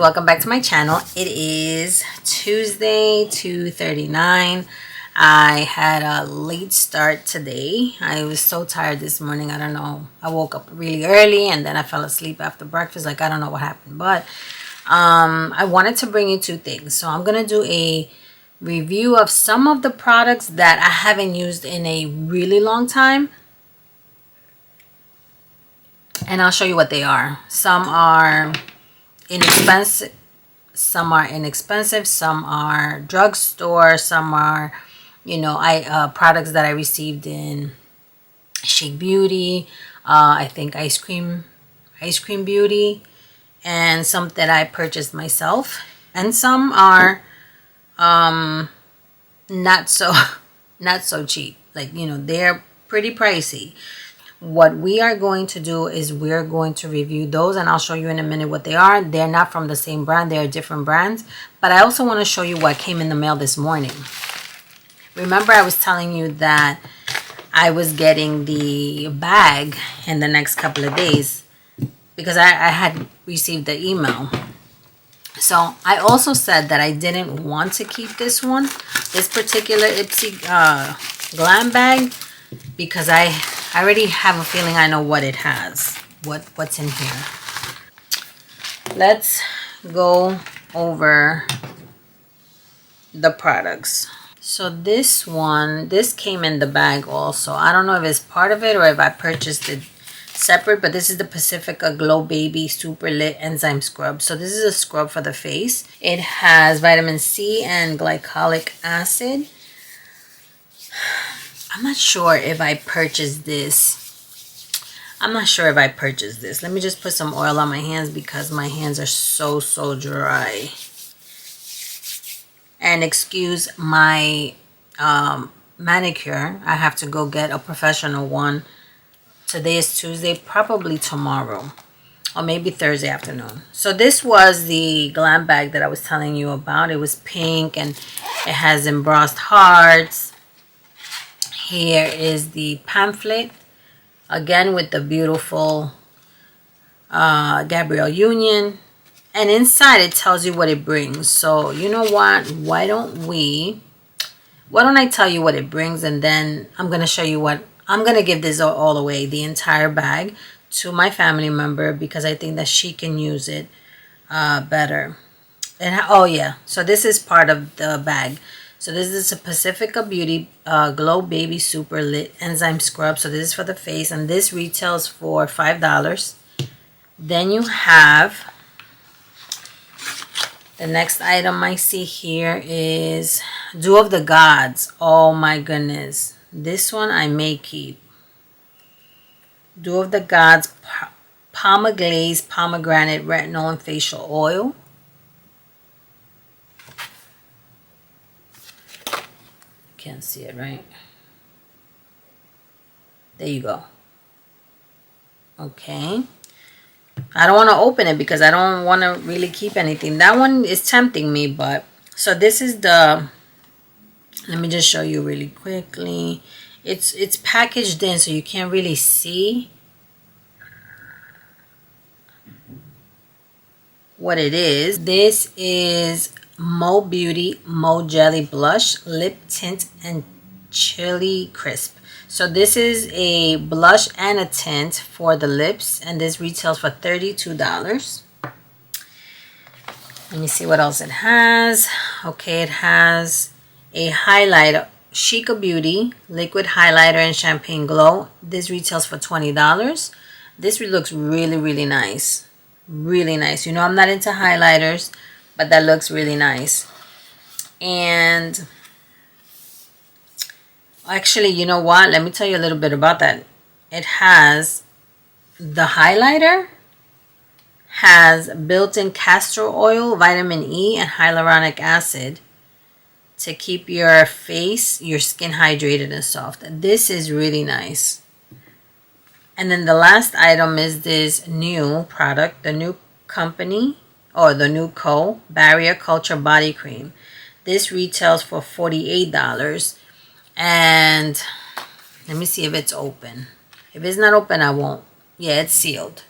welcome back to my channel. It is Tuesday, 2:39. I had a late start today. I was so tired this morning. I don't know. I woke up really early and then I fell asleep after breakfast. Like, I don't know what happened, but I wanted to bring you two things. So I'm gonna do a review of some of the products that I haven't used in a really long time, and I'll show you what they are. Some are inexpensive, some are drugstore, some are, you know, products that I received in Chic Beauty, I think ice cream beauty, and some that I purchased myself, and some are not so cheap. Like, you know, they're pretty pricey. What we are going to do is we're going to review those, and I'll show you in a minute what they are. They're not from the same brand, they're different brands, but I also want to show you what came in the mail this morning. Remember, I was telling you that I was getting the bag in the next couple of days because I had received the email. So I also said that I didn't want to keep this particular Ipsy Glam bag, because I already have a feeling I know what it has, what's in here. Let's go over the products. So this came in the bag also. I don't know if it's part of it or if I purchased it separate, but this is the Pacifica Glow Baby Super Lit Enzyme Scrub. So this is a scrub for the face. It has vitamin C and glycolic acid. I'm not sure if I purchased this. Let me just put some oil on my hands because my hands are so dry. And excuse my manicure. I have to go get a professional one. Today is Tuesday, probably tomorrow or maybe Thursday afternoon. So this was the Glam bag that I was telling you about. It was pink and it has embossed hearts. Here is the pamphlet, again with the beautiful Gabrielle Union, and inside it tells you what it brings. So you know what, why don't I tell you what it brings, and then I'm going to show you what I'm going to give this all away, the entire bag, to my family member because I think that she can use it better. And oh yeah, so this is part of the bag. So this is a Pacifica Beauty Glow Baby Super Lit Enzyme Scrub. So this is for the face, and this retails for $5. Then you have the next item I see here is Dew of the Gods. Oh my goodness, this one I may keep. Dew of the Gods Palma Glaze Pomegranate Retinol and Facial Oil. Can't see it, right? There you go. Okay. I don't want to open it because I don't want to really keep anything. That one is tempting me, but so this is the, let me just show you really quickly. It's packaged in so you can't really see what it is. This is Mo Beauty Mo Jelly Blush Lip Tint and Chili Crisp. So this is a blush and a tint for the lips, and this retails for $32. Let me see what else it has. Okay, it has a highlighter, Chica Beauty Liquid Highlighter and Champagne Glow. This retails for $20. This looks really nice. Really nice. You know, I'm not into highlighters, but that looks really nice. And actually, you know what? Let me tell you a little bit about that. It has the highlighter, has built-in castor oil, vitamin E, and hyaluronic acid to keep your skin hydrated and soft. This is really nice. And then the last item is this new product, the new company, or the new Barrier Culture Body Cream. This retails for $48. And let me see if it's open. If it's not open, I won't. Yeah, it's sealed.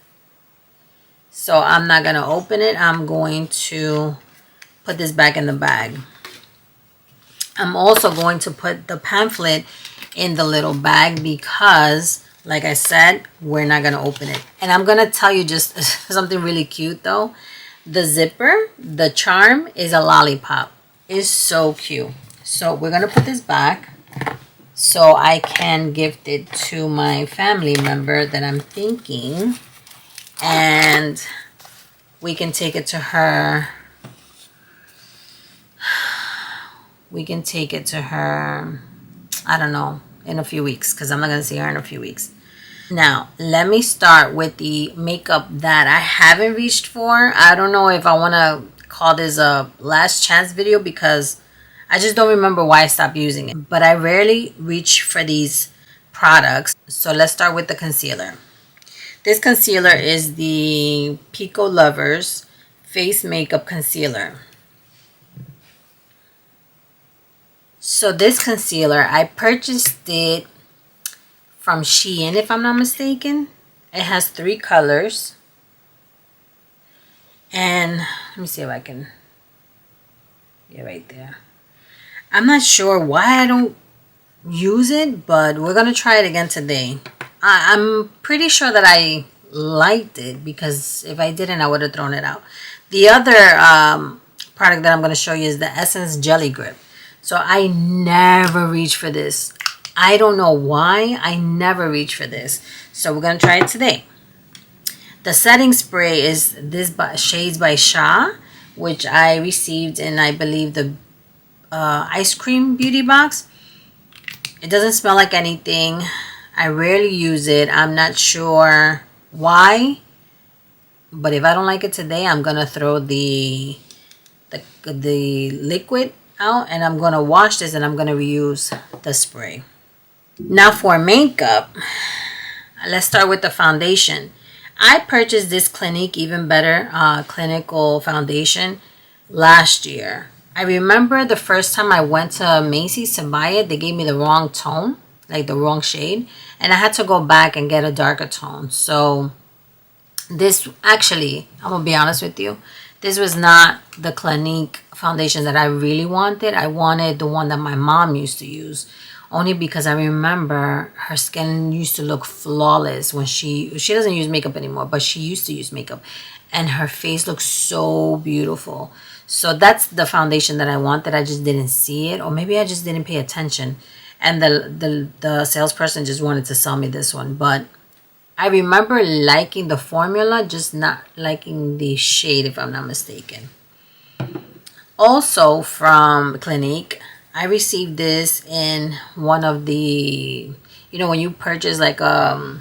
So I'm not going to open it. I'm going to put this back in the bag. I'm also going to put the pamphlet in the little bag because, like I said, we're not going to open it. And I'm going to tell you just something really cute though. The zipper, the charm, is a lollipop. It's so cute. So we're going to put this back so I can gift it to my family member that I'm thinking. And we can take it to her. We can take it to her, I don't know, in a few weeks, because I'm not going to see her in a few weeks. Now, let me start with the makeup that I haven't reached for. I don't know if I want to call this a last chance video because I just don't remember why I stopped using it. But I rarely reach for these products. So let's start with the concealer. This concealer is the Pico Lovers Face Makeup Concealer. So this concealer, I purchased it from Shein, if I'm not mistaken. It has 3 colors. And let me see if I can get right there. I'm not sure why I don't use it, but we're going to try it again today. I'm pretty sure that I liked it because if I didn't, I would have thrown it out. The other product that I'm going to show you is the Essence Jelly Grip. So I never reach for this. I don't know why. I never reach for this. So we're going to try it today. The setting spray is this Shades by Sha, which I received in, I believe, the ice cream beauty box. It doesn't smell like anything. I rarely use it. I'm not sure why. But if I don't like it today, I'm going to throw the liquid out and I'm going to wash this and I'm going to reuse the spray. Now for makeup, let's start with the foundation. I purchased this Clinique Even Better clinical foundation last year. I remember the first time I went to Macy's to buy it, they gave me the wrong tone, like the wrong shade, and I had to go back and get a darker tone. So this actually, I'm going to be honest with you, this was not the Clinique foundation that I really wanted. I wanted the one that my mom used to use. Only because I remember her skin used to look flawless when she doesn't use makeup anymore, but she used to use makeup. And her face looks so beautiful. So that's the foundation that I wanted. I just didn't see it. Or maybe I just didn't pay attention. And the salesperson just wanted to sell me this one. But I remember liking the formula, just not liking the shade, if I'm not mistaken. Also from Clinique, I received this in one of the, you know, when you purchase like a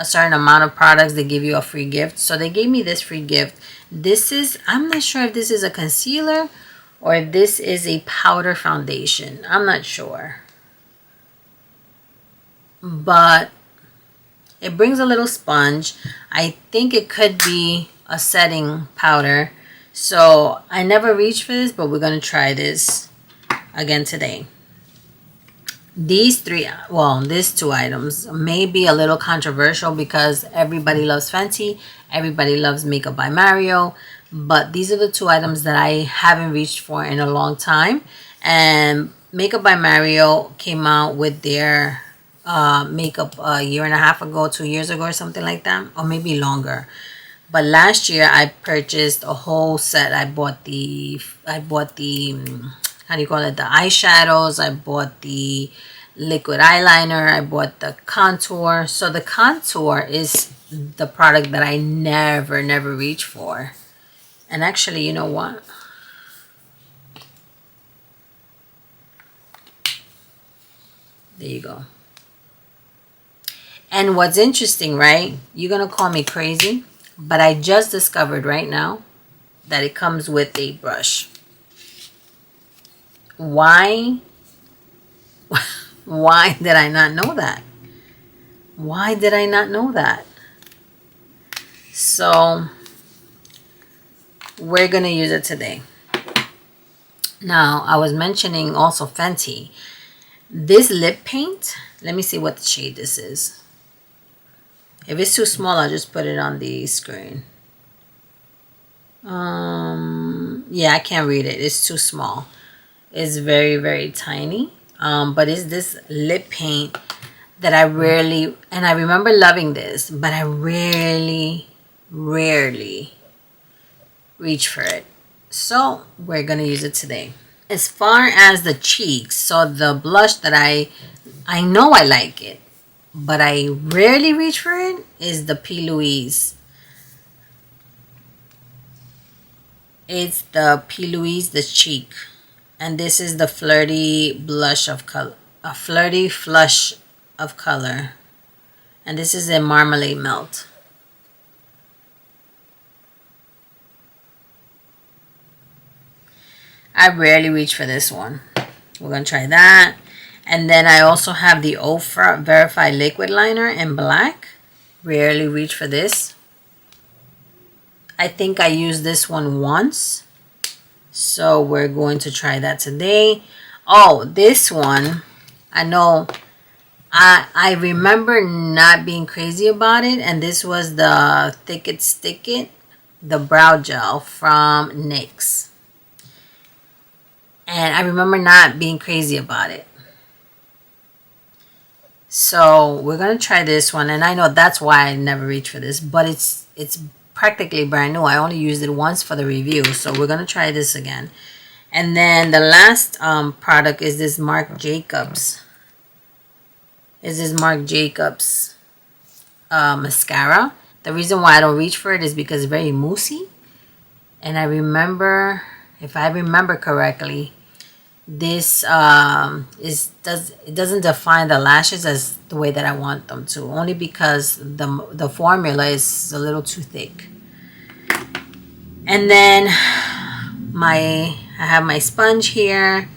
certain amount of products, they give you a free gift. So they gave me this free gift. This is, I'm not sure if this is a concealer or if this is a powder foundation. I'm not sure. But it brings a little sponge. I think it could be a setting powder. So I never reached for this, but we're going to try this again today. These 2 items may be a little controversial because everybody loves Fenty, everybody loves Makeup by Mario, but these are the 2 items that I haven't reached for in a long time. And Makeup by Mario came out with their makeup a year and a half ago, 2 years ago or something like that, or maybe longer. But last year I purchased a whole set. I bought the how do you call it, the eyeshadows. I bought the liquid eyeliner. I bought the contour. So the contour is the product that I never reach for. And actually, you know what? There you go. And what's interesting, right? You're going to call me crazy, but I just discovered right now that it comes with a brush. Why did I not know that? Why did I not know that? So we're going to use it today. Now, I was mentioning also Fenty. This lip paint, let me see what shade this is. If it's too small, I'll just put it on the screen. Yeah, I can't read it. It's too small. It's very, very tiny. But it's this lip paint that I rarely, and I remember loving this, but I rarely reach for it. So we're gonna use it today. As far as the cheeks, so the blush that I know I like it, but I rarely reach for it, is the P.Louise. It's the P.Louise the cheek, and this is the flirty blush of color, a flirty flush of color, and this is in Marmalade Melt. I rarely reach for this one. We're gonna try that. And then I also have the Ofra Verified Liquid Liner in black. Rarely reach for this. I think I used this one once, so we're going to try that today. Oh, this one, I know, I remember not being crazy about it, and this was the Thick It Stick It, the brow gel from NYX. And I remember not being crazy about it. So we're gonna try this one, and I know that's why I never reach for this, but it's practically brand new. I only used it once for the review, so we're gonna try this again. And then the last product is this Marc Jacobs. Mascara. The reason why I don't reach for it is because it's very moussey, and I remember, if I remember correctly, this it doesn't define the lashes as the way that I want them to, only because the formula is a little too thick. And then I have my sponge here.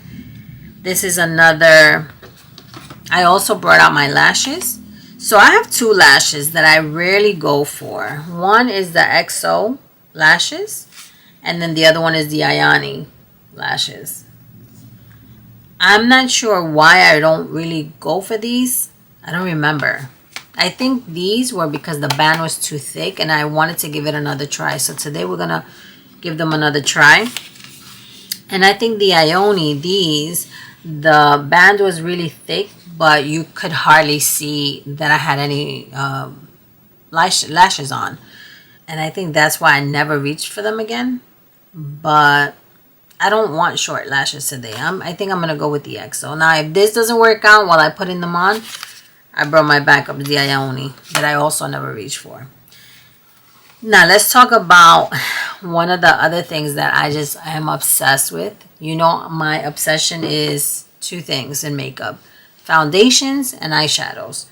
This is another, I also brought out my lashes. So I have two lashes that I rarely go for. One is the XO lashes, and then the other one is the Ayani lashes. I'm not sure why I don't really go for these. I don't remember. I think these were because the band was too thick and I wanted to give it another try. So today we're going to give them another try. And I think the Ioni, the band was really thick, but you could hardly see that I had any lashes on. And I think that's why I never reached for them again. But I don't want short lashes today. I think I'm going to go with the XO. Now, if this doesn't work out while I put in them on, I brought my backup, the Ioni, that I also never reached for. Now, let's talk about one of the other things that I am obsessed with. You know, my obsession is two things in makeup: foundations and eyeshadows.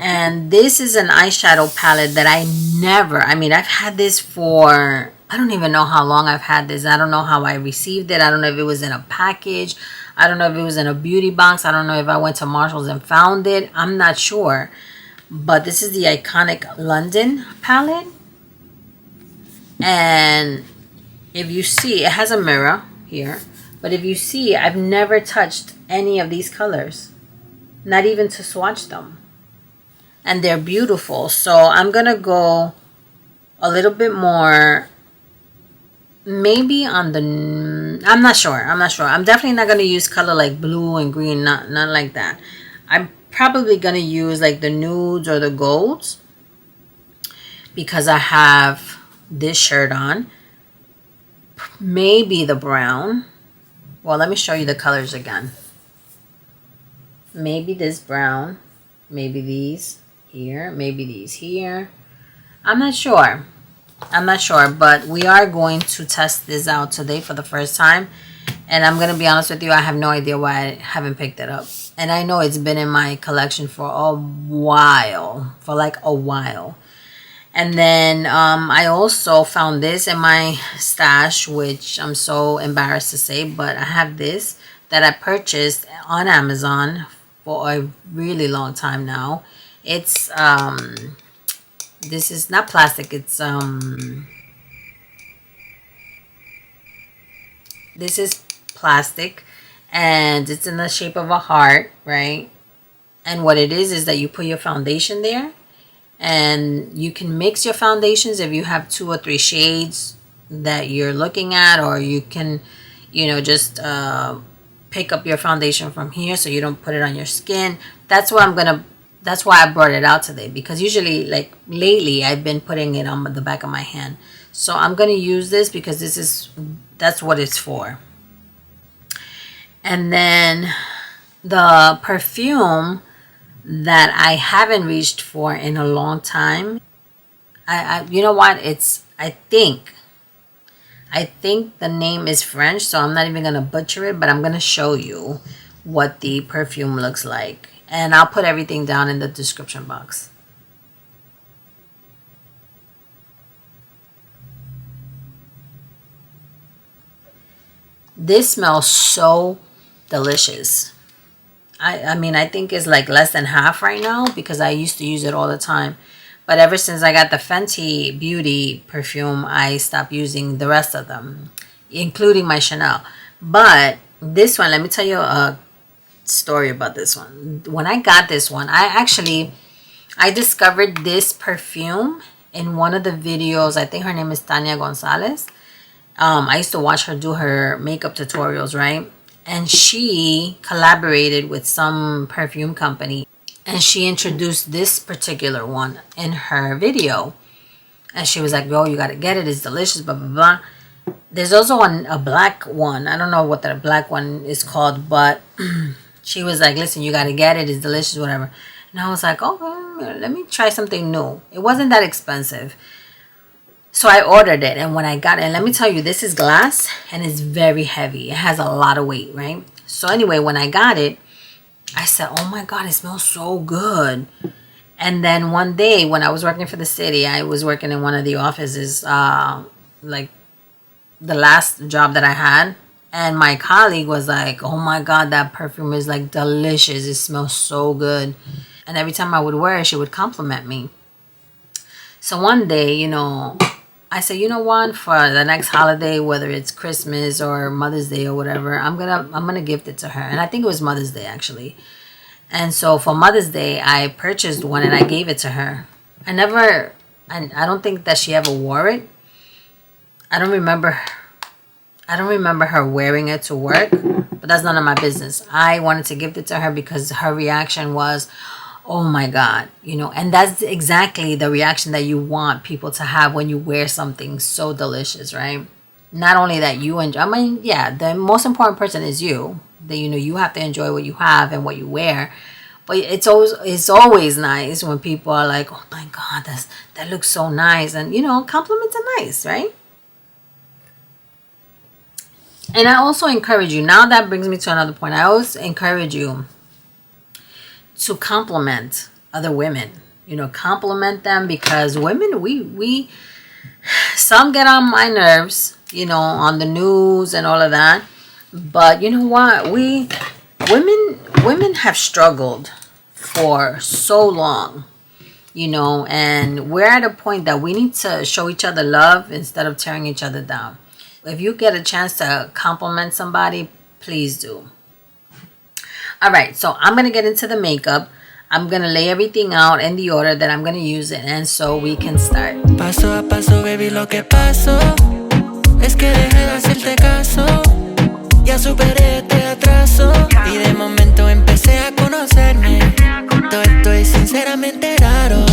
And this is an eyeshadow palette that I've had this for, I don't even know how long I've had this. I don't know how I received it. I don't know if it was in a package. I don't know if it was in a beauty box. I don't know if I went to Marshall's and found it. I'm not sure. But this is the Iconic London palette. And if you see, it has a mirror here. But if you see, I've never touched any of these colors. Not even to swatch them. And they're beautiful. So I'm going to go a little bit more, maybe on the, I'm not sure. I'm definitely not going to use color like blue and green, not like that. I'm probably going to use like the nudes or the golds, because I have this shirt on. Maybe the brown. Well, let me show you the colors again. Maybe this brown, maybe these here, maybe these here. I'm not sure, but we are going to test this out today for the first time. And I'm going to be honest with you, I have no idea why I haven't picked it up. And I know it's been in my collection for a while, And then I also found this in my stash, which I'm so embarrassed to say, but I have this that I purchased on Amazon for a really long time now. It's this is not plastic, it's this is plastic, and it's in the shape of a heart, right? And what it is that you put your foundation there, and you can mix your foundations if you have 2 or 3 shades. that you're looking at, or you can, you know, just pick up your foundation from here so you don't put it on your skin. That's why I brought it out today, because usually, like lately, I've been putting it on the back of my hand. So I'm gonna use this because that's what it's for. And then the perfume that I haven't reached for in a long time, I you know what, I think the name is French, so I'm not even gonna butcher it, but I'm gonna show you what the perfume looks like, and I'll put everything down in the description box. This smells so delicious. I mean, I think it's like less than half right now because I used to use it all the time. But ever since I got the Fenty Beauty perfume, I stopped using the rest of them, including my Chanel. But this one, let me tell you a story about this one. When I got this one, I discovered this perfume in one of the videos. I think her name is Tanya Gonzalez. I used to watch her do her makeup tutorials, right? And she collaborated with some perfume company, and she introduced this particular one in her video. And she was like, "Yo, you gotta get it. It's delicious, blah, blah, blah." There's also a black one. I don't know what the black one is called, but she was like, "Listen, you gotta get it. It's delicious, whatever." And I was like, "Oh, let me try something new." It wasn't that expensive. So I ordered it, and when I got it, and let me tell you, this is glass, and it's very heavy. It has a lot of weight, right? So anyway, when I got it, I said, "Oh my God, it smells so good." And then one day when I was working for the city, I was working in one of the offices, like the last job that I had. And my colleague was like, "Oh my God, that perfume is like delicious. It smells so good." And every time I would wear it, she would compliment me. So one day, you know, I said, "You know what, for the next holiday, whether it's Christmas or Mother's Day or whatever, I'm gonna gift it to her." And I think it was Mother's Day actually. And so for Mother's Day, I purchased one and I gave it to her. I don't think that she ever wore it. I don't remember her wearing it to work, but that's none of my business. I wanted to gift it to her because her reaction was, "Oh my God," you know, and that's exactly the reaction that you want people to have when you wear something so delicious, right? Not only that you enjoy, I mean, yeah, the most important person is you. That, you know, you have to enjoy what you have and what you wear. But it's always nice when people are like, "Oh my God, that looks so nice," and you know, compliments are nice, right? And I also encourage you. Now that brings me to another point. I always encourage you to compliment other women. You know, compliment them, because women, we some get on my nerves, you know, on the news and all of that. But you know what? Women have struggled for so long, you know, and we're at a point that we need to show each other love instead of tearing each other down. If you get a chance to compliment somebody, please do. All right, so I'm going to get into the makeup. I'm going to lay everything out in the order that I'm going to use it, and so we can start. Paso a paso, baby, lo que pasó es que dejé de hacerte caso. Ya superé este atraso y de momento empecé a conocerme. Todo esto es sinceramente raro,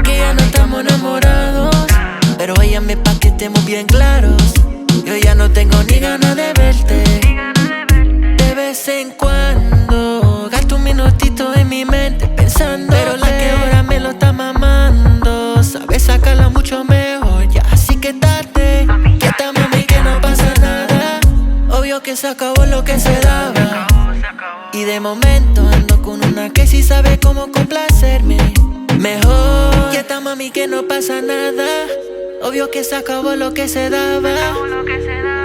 que ya no estamos enamorados, pero óyame pa' que estemos bien claros. Yo ya no tengo ni ganas de verte. De vez en cuando gasto un minutito en mi mente pensando, pero la que ahora me lo está mamando sabe sacarla mucho mejor, ya así que date, quieta mami que no pasa nada. Obvio que se acabó lo que se daba, y de momento ando con una que sí sabe cómo complacerme mejor. Quieta mami que no pasa nada. Obvio que se acabó lo que se daba,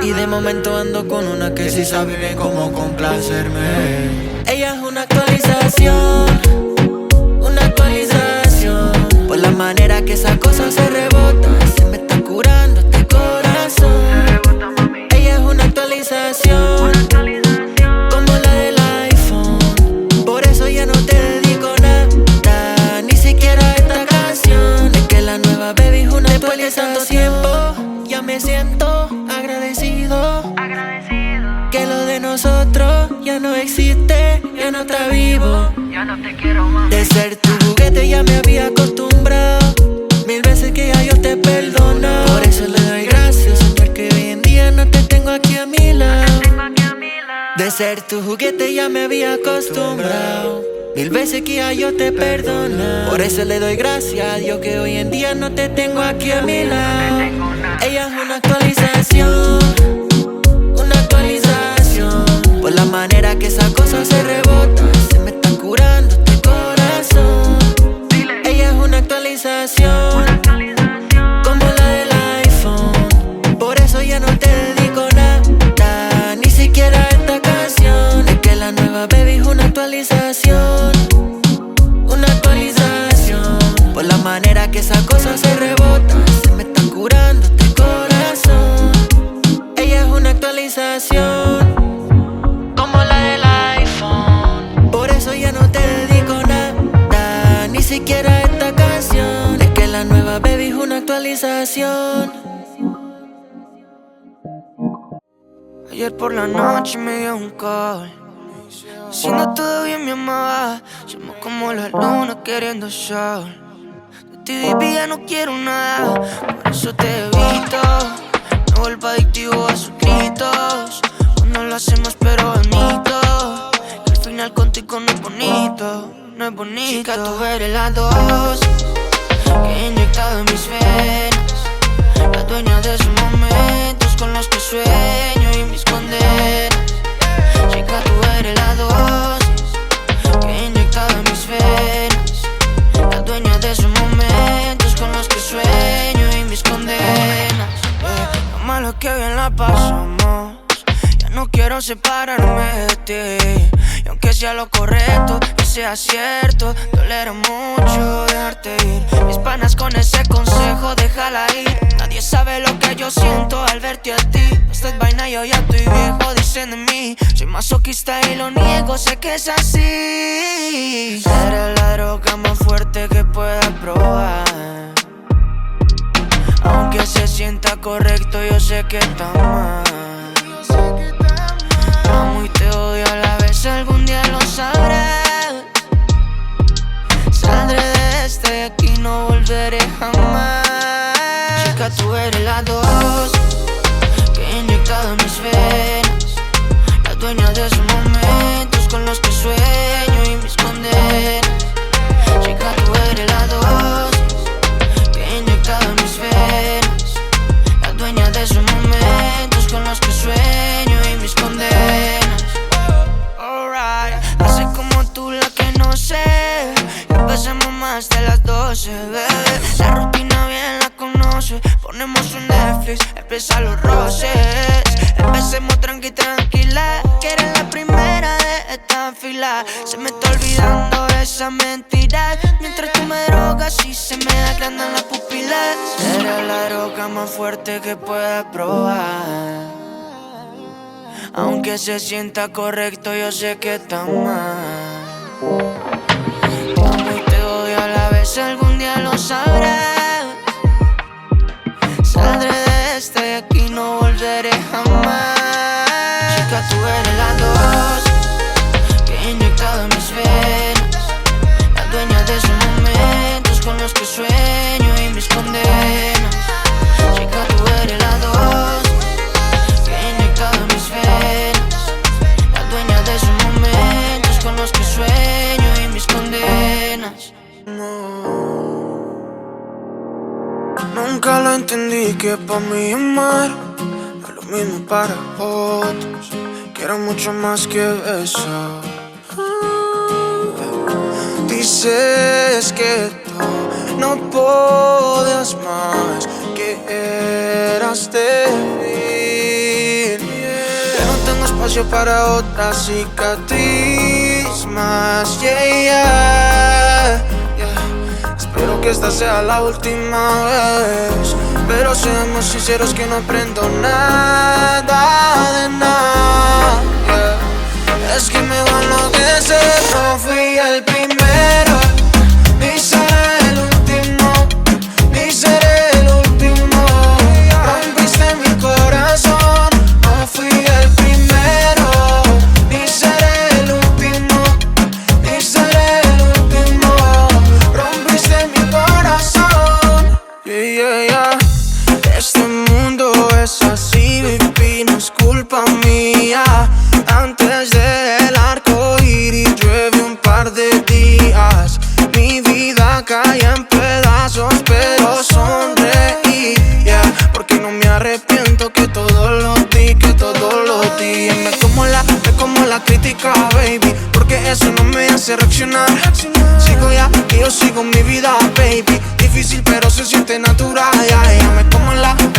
y de momento ando con una que sí sabe bien cómo complacerme. Ella es una actualización, por la manera que esa cosa se rebota. Se me está curando este corazón. Ella es una actualización, como la del iPhone. Por eso ya no te dedico nada, ni siquiera esta canción. Es que la nueva baby es una actualización. Ya me siento existe, ya no está vivo. Ya no te quiero más. De ser tu juguete ya me había acostumbrado. Mil veces que ya yo te perdono. Por eso le doy gracias, porque hoy en día no te tengo aquí a mi lado. De ser tu juguete ya me había acostumbrado. Mil veces que ya yo te perdono. Por eso le doy gracias a Dios que hoy en día no te tengo aquí a mi lado. Ella es una actualización, una actualización. Por la manera que esa cosa se rebota, se me está curando este corazón. Ella es una actualización, como la del iPhone. Por eso ya no te dedico nada, ni siquiera esta canción. Es que la nueva baby es una actualización, una actualización. Por la manera que esa cosa se rebota, se me está curando este corazón. Ella es una actualización, como la del iPhone. Por eso ya no te dedico nada, ni siquiera esta canción. Es que la nueva baby es una actualización. Ayer por la noche me dio un call, diciendo todo bien mi amada. Somos como la luna queriendo sol. De ti baby ya no quiero nada, por eso te evito. Me vuelvo adictivo a sus gritos. Cuando lo hacemos pero bonito, que al final contigo no es bonito, no es bonito. Chica, tú eres la dosis que he inyectado en mis venas, la dueña de esos momentos con los que sueño y mis condenas. Chica, tú eres la dosis que he inyectado en mis venas, la dueña de esos momentos con los que sueño y mis condenas. Lo malo es que bien la pasamos, ya no quiero separarme de ti. Y aunque sea lo correcto, que sea cierto, dolerá mucho dejarte ir. Mis panas con ese consejo, déjala ir. Nadie sabe lo que yo siento al verte a ti. Esta es vaina, yo ya estoy viejo, dicen de mí. Soy masoquista y lo niego, sé que es así. Eres la droga más fuerte que pueda probar. Aunque se sienta correcto, yo sé que está mal. Amo y te odio a la vez, algún día lo sabrás. Saldré de este, de aquí no volveré jamás. Chica, tú eres la dosis que he inyectado en mis venas, la dueña de esos momentos con los que sueño y mis condenas. Chica, tú eres la dosis que he inyectado en mis venas, la dueña de esos momentos con los que sueño y mis condenas. Alright, así como tú la que no sé, empecemos más de las 12, bebé. La rutina bien la conoce, ponemos un Netflix, empiezan los roces. Empecemos tranquila, que eres la primera de esta fila. Se me está olvidando esa mentira, mientras tú me drogas y se me agrandan las pupilas. Eres la droga más fuerte que pueda probar. Aunque se sienta correcto, yo sé que está mal. Amo y te odio a la vez, algún día lo sabrás. Saldré de este, de aquí no volveré jamás. Chica, tú eres la dosis que he inyectado en mis venas, la dueña de esos momentos con los que sueño y mis condenas. Chica, tú eres la dosis que he inyectado en mis venas, la dueña de esos momentos con los que sueño y mis condenas. Nunca lo entendí que pa' mí amar no es lo mismo para otros, que era mucho más que eso. Dices que tú no podías más, que eras débil. Ya no tengo espacio para otra cicatriz más, Espero que esta sea la última vez, pero seamos sinceros que no aprendo nada de nada, Es que me va a enloquecer, no fui el primero, ni seré el último, ni seré el último. Rompiste mi corazón, no fui el primero, ni seré porque eso no me hace reaccionar. Sigo ya, que yo sigo mi vida, baby. Difícil pero se siente natural, yeah. Me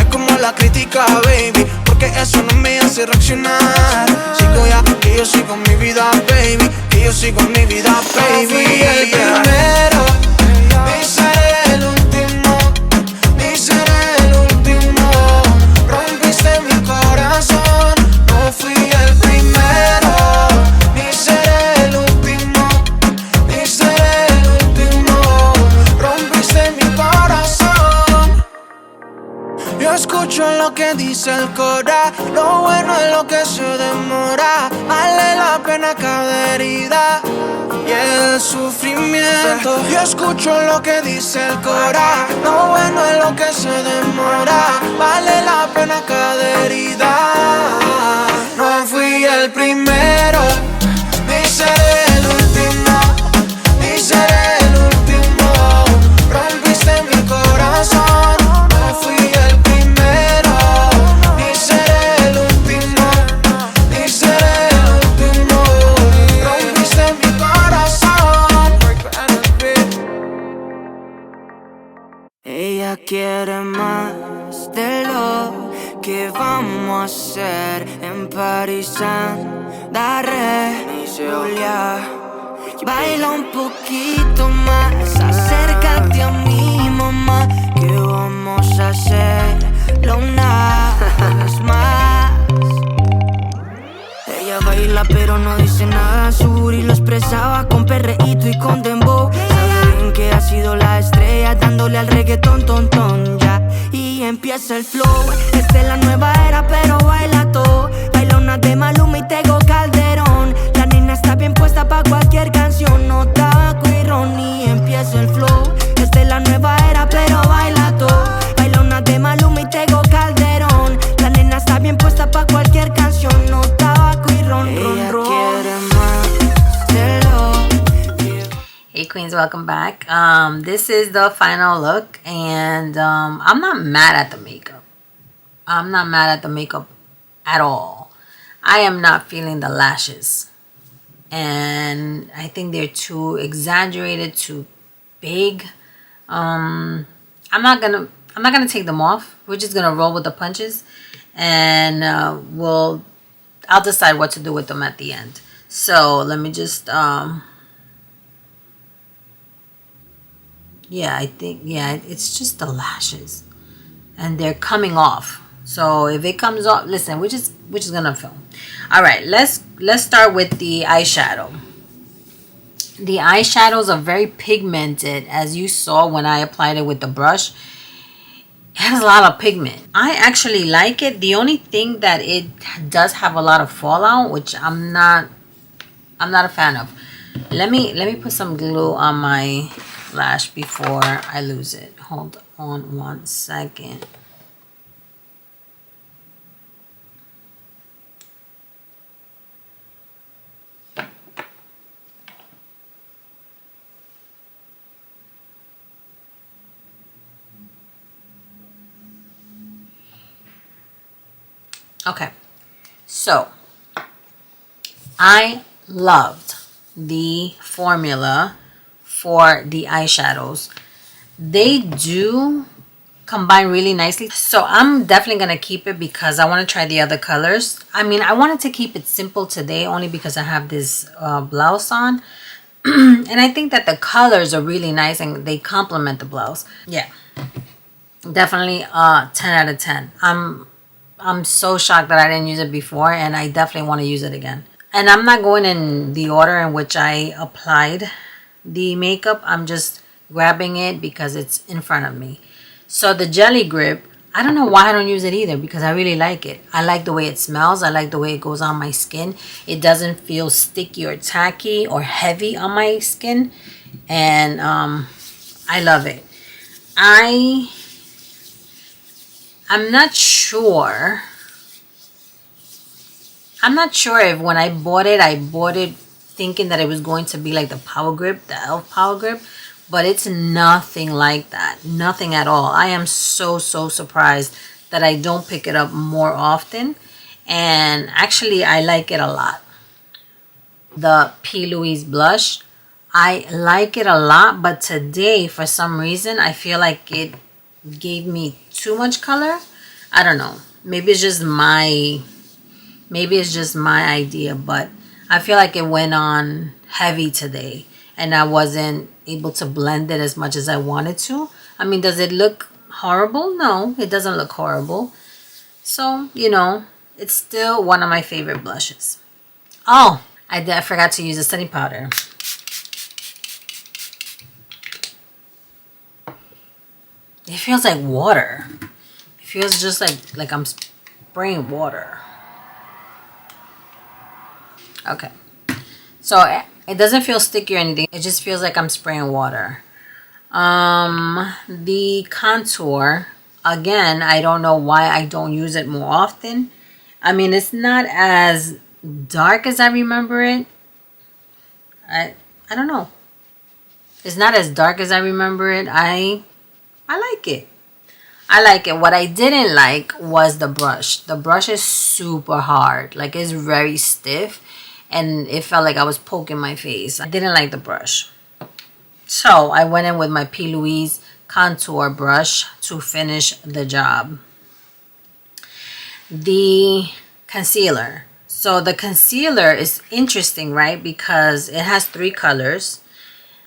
como la crítica, baby, porque eso no me hace reaccionar. Sigo ya, que yo sigo mi vida, baby, que yo sigo mi vida, baby. No fui el primero, ni seré el último, ni seré el último. Rompiste mi corazón. No fui el primero, ni seré el último, ni seré el último. Rompiste mi corazón. Yo escucho lo que dice el cora, lo bueno es lo que se demora. Vale la pena cada herida y el sufrimiento. Yo escucho lo que dice el cora, lo bueno es lo que se demora. Vale la pena cada herida. No fui el primero, ni seré el último, ni seré el último. Rompiste mi corazón. No fui el primero, ni seré el último, ni seré el último. Rompiste mi corazón. Ella quiere más de lo que vamos a hacer en París, Daré, Julia. Baila un poquito más, acércate a mi mamá, que vamos a hacerlo una vez más. Ella baila pero no dice nada, su booty lo expresaba con perreíto y con dembow. Sabe bien que ha sido la estrella, dándole al reggaetón, ton, ya. Y empieza el flow, esta es la nueva era pero baila todo. Baila una de Maluma y Tego Calderón. La nena está bien puesta pa' cualquier canción, no tabaco y ron. Y empieza el flow, esta es la nueva era pero baila todo. Baila una de Maluma y Tego Calderón. La nena está bien puesta pa' cualquier canción, no tabaco y ron. Ella quiere más de lo que... Hey queens, welcome back. This is the final look, and I'm not mad at the makeup. I'm not mad at the makeup at all. I am not feeling the lashes, and I think they're too exaggerated, too big. I'm not gonna take them off. We're just gonna roll with the punches, and I'll decide what to do with them at the end. So let me just yeah, I think, yeah, it's just the lashes, and they're coming off. So if it comes off, listen, we're just gonna film. All right, let's start with the eyeshadow. The eyeshadows are very pigmented, as you saw when I applied it with the brush. It has a lot of pigment. I actually like it. The only thing that it does have a lot of fallout, which I'm not a fan of. Let me put some glue on my lash before I lose it. Hold on 1 second. Okay, so I loved the formula for the eyeshadows. They do combine really nicely, so I'm definitely gonna keep it because I want to try the other colors. I mean, I wanted to keep it simple today only because I have this blouse on and I think that the colors are really nice and they complement the blouse. Yeah, definitely 10 out of 10. I'm so shocked that I didn't use it before, and I definitely want to use it again. And I'm not going in the order in which I applied the makeup. I'm just grabbing it because it's in front of me. So the Jelly Grip, I don't know why I don't use it either, because I really like it. I like the way it smells. I like the way it goes on my skin. It doesn't feel sticky or tacky or heavy on my skin, and I love it. I'm not sure if when I bought it thinking that it was going to be like the Power Grip, the e.l.f. Power Grip, but it's nothing like that. Nothing at all. I am so surprised that I don't pick it up more often, and actually I like it a lot. the P.Louise blush. I like it a lot, but today for some reason I feel like it gave me too much color. I don't know. Maybe it's just my idea, but I feel like it went on heavy today and I wasn't able to blend it as much as I wanted to. I mean, does it look horrible? No, it doesn't look horrible. So, you know, it's still one of my favorite blushes. Oh, I forgot to use a setting powder. It feels like water. It feels just like I'm spraying water. Okay. So it doesn't feel sticky or anything. It just feels like I'm spraying water. The contour, again, I don't know why I don't use it more often. I mean, it's not as dark as I remember it. I don't know. It's not as dark as I remember it. I like it. I like it. What I didn't like was the brush. The brush is super hard. Like, it's very stiff. And it felt like I was poking my face. I didn't like the brush. So I went in with my P.Louise contour brush to finish the job. The concealer. So the concealer is interesting, right? Because it has 3 colors.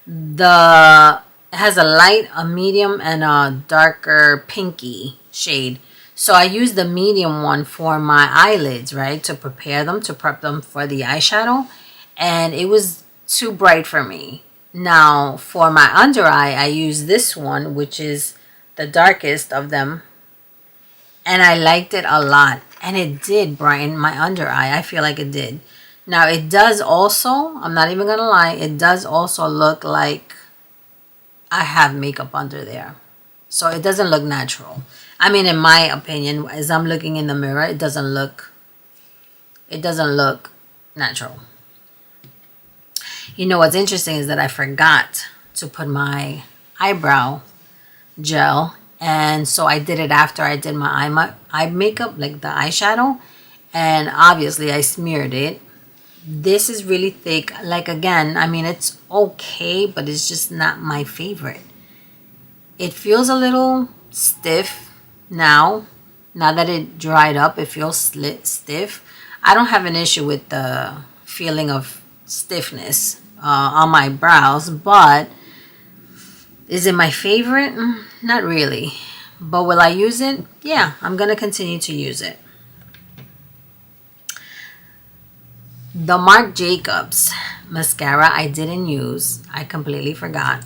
It has a light, a medium, and a darker pinky shade. So I used the medium one for my eyelids, right? To prepare them, to prep them for the eyeshadow. And it was too bright for me. Now, for my under eye, I used this one, which is the darkest of them. And I liked it a lot. And it did brighten my under eye. I feel like it did. Now, it does also, I'm not even going to lie, it does also look like I have makeup under there. So it doesn't look natural. I mean, in my opinion, as I'm looking in the mirror, it doesn't look natural. You know what's interesting is that I forgot to put my eyebrow gel, and so I did it after I did my eye makeup, like the eyeshadow, and obviously I smeared it. This is really thick. Like, again, I mean, it's okay, but it's just not my favorite. It feels a little stiff now that it dried up. It feels stiff. I don't have an issue with the feeling of stiffness on my brows, but is it my favorite? Not really. But will I use it? Yeah, I'm gonna continue to use it. The Marc Jacobs mascara I didn't use. I completely forgot.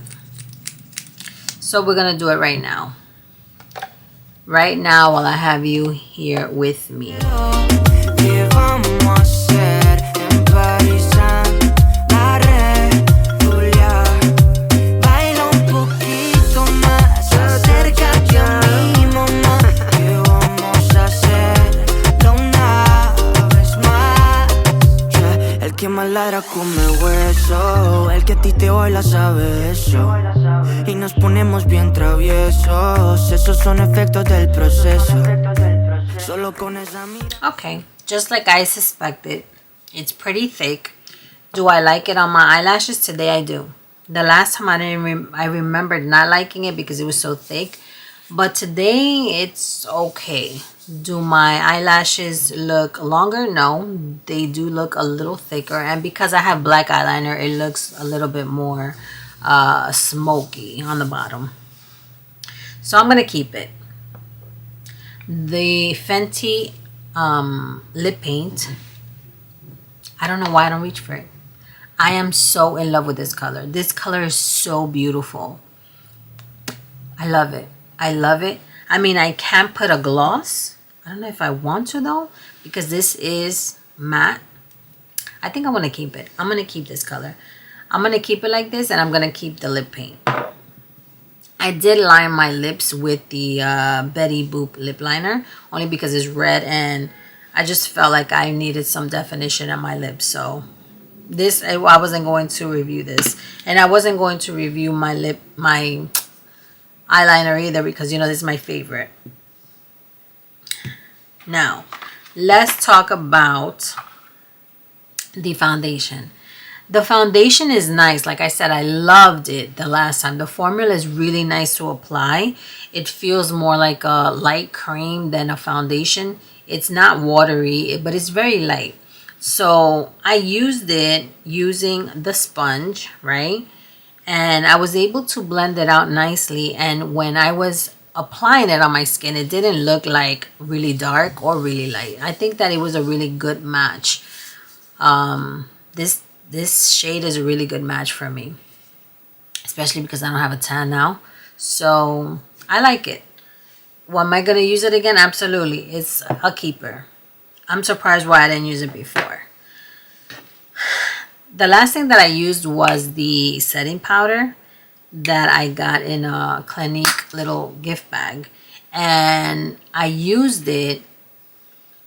So we're gonna do it right now. Right now, while I have you here with me. Que más ladra come hueso, el que a ti te baila sabe eso. Y nos ponemos bien traviesos, esos son efectos del proceso. Solo con esa mirada. Okay, just like I suspected, it's pretty thick. Do I like it on my eyelashes? Today I do. The last time I remembered not liking it because it was so thick. But today it's okay. Do my eyelashes look longer? No, they do look a little thicker. And because I have black eyeliner, it looks a little bit more smoky on the bottom. So I'm going to keep it. The Fenty lip paint. I don't know why I don't reach for it. I am so in love with this color. This color is so beautiful. I love it. I love it. I mean, I can't put a gloss. I don't know if I want to though, because this is matte. I think I want to keep it. I'm going to keep this color. I'm going to keep it like this, and I'm going to keep the lip paint. I did line my lips with the Betty Boop lip liner, only because it's red, and I just felt like I needed some definition on my lips. So this, I wasn't going to review this, and I wasn't going to review my eyeliner either, because you know this is my favorite. Now let's talk about the foundation. The foundation is nice. Like I said, I loved it the last time. The formula is really nice to apply. It feels more like a light cream than a foundation. It's not watery, but it's very light. So I used it using the sponge, right? And I was able to blend it out nicely. And when I was applying it on my skin, it didn't look like really dark or really light. I think that it was a really good match. This shade is a really good match for me, especially because I don't have a tan now. So I like it. Well, am I going to use it again? Absolutely. It's a keeper. I'm surprised why I didn't use it before. The last thing that I used was the setting powder that I got in a Clinique little gift bag. And I used it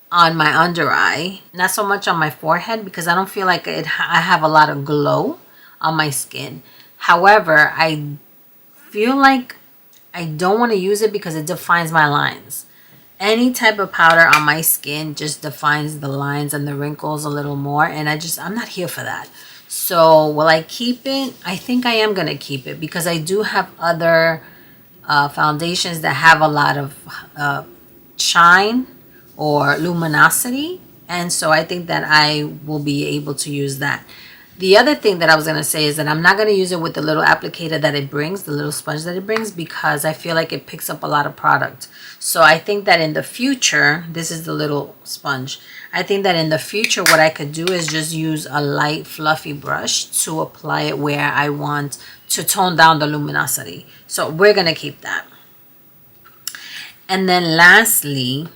on my under eye, not so much on my forehead, because I don't feel like I have a lot of glow on my skin. However, I feel like I don't want to use it because it defines my lines. Any type of powder on my skin just defines the lines and the wrinkles a little more, and I'm not here for that. So will I keep it? I think I am going to keep it because I do have other foundations that have a lot of shine or luminosity, and so I think that I will be able to use that. The other thing that I was going to say is that I'm not going to use it with the little applicator that it brings, the little sponge that it brings, because I feel like it picks up a lot of product. So I think that in the future, this is the little sponge. I think that in the future, what I could do is just use a light fluffy brush to apply it where I want to tone down the luminosity. So we're going to keep that. And then lastly,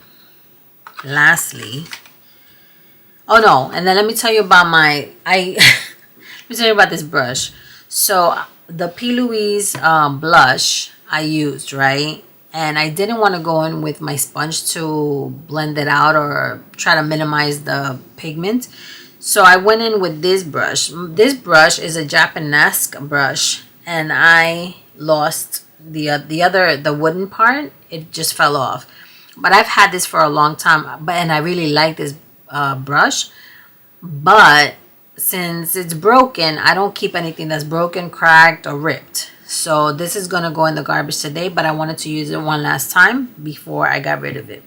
oh no, and then let me tell you about let me tell you about this brush. So the P.Louise blush I used, right? And I didn't want to go in with my sponge to blend it out or try to minimize the pigment. So I went in with this brush. This brush is a Japanese brush, and I lost the wooden part. It just fell off. But I've had this for a long time, and I really like this brush. But since it's broken, I don't keep anything that's broken, cracked, or ripped. So this is going to go in the garbage today, but I wanted to use it one last time before I got rid of it.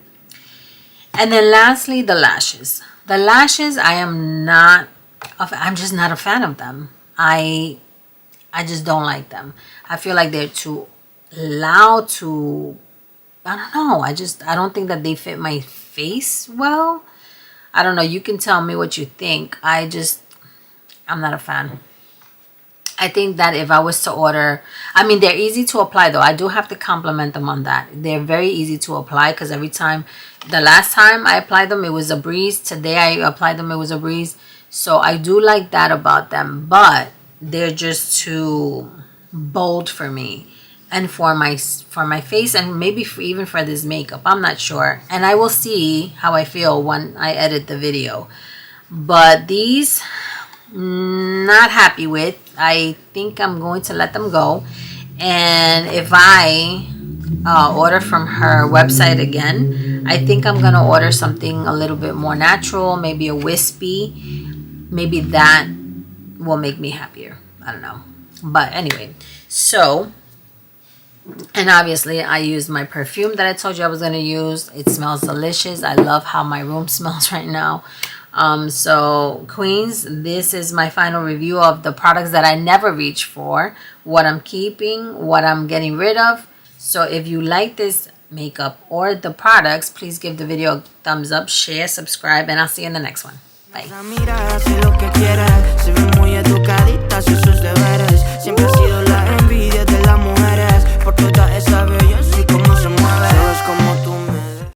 And then lastly, the lashes. The lashes, I'm just not a fan of them. I just don't like them. I feel like they're too loud, I don't know. I don't think that they fit my face well. I don't know. You can tell me what you think. I'm not a fan. I think that if I was to order, they're easy to apply though. I do have to compliment them on that. They're very easy to apply because the last time I applied them, it was a breeze. Today I applied them, it was a breeze. So I do like that about them, but they're just too bold for me. And for my face, and maybe even for this makeup, I'm not sure. And I will see how I feel when I edit the video. But these, not happy with. I think I'm going to let them go. And if I order from her website again, I think I'm going to order something a little bit more natural, maybe a wispy. Maybe that will make me happier. I don't know. But anyway, so... And obviously I used my perfume that I told you I was going to use. It smells delicious. I love how my room smells right now. So queens, this is my final review of the products that I never reach for, what I'm keeping, what I'm getting rid of. So if you like this makeup or the products, please give the video a thumbs up, share, subscribe, and I'll see you in the next one. Bye.